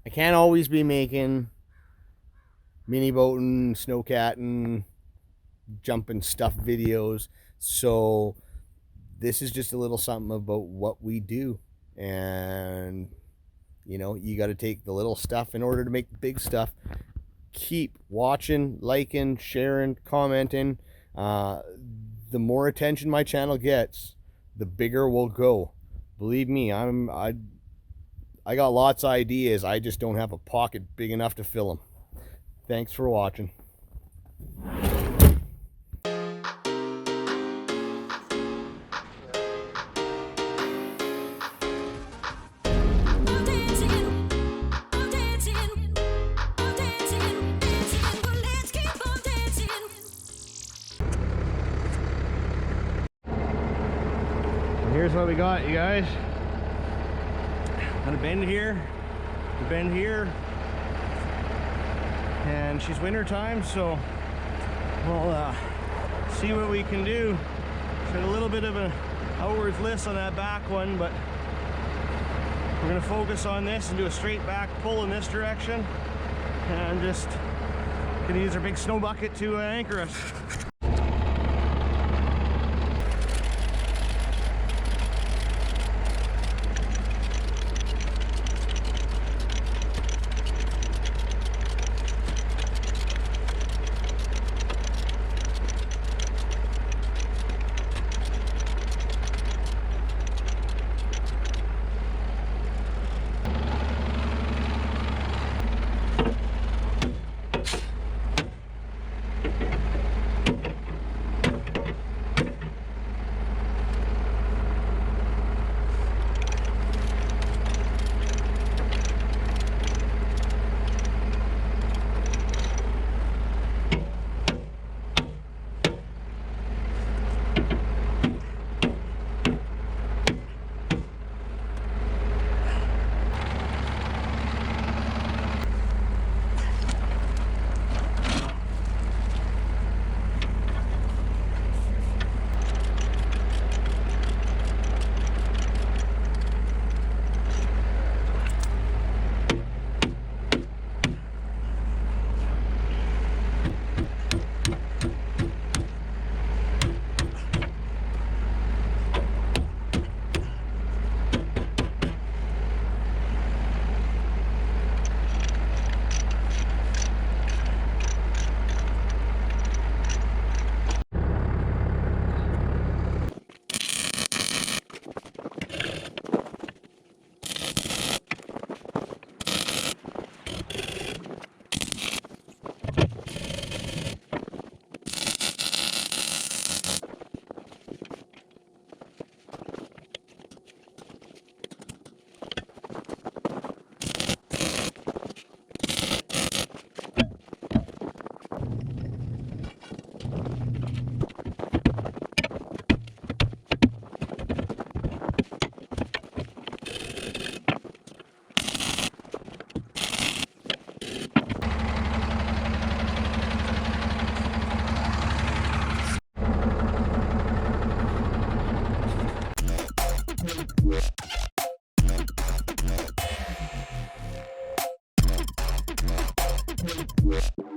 I can't always be making mini boating, snowcatting, jumping stuff videos. So this is just a little something about what we do. And you know, you got to take the little stuff in order to make the big stuff. Keep watching, liking, sharing, commenting. The more attention my channel gets, the bigger we'll go. Believe me, I got lots of ideas. I just don't have a pocket big enough to fill them. Thanks for watching. Here's what we got, you guys. Got a bend here, a bend here, and she's winter time, so we'll see what we can do. Got a little bit of an outwards list on that back one, but we're gonna focus on this and do a straight back pull in this direction, and just gonna use our big snow bucket to anchor us. Yeah.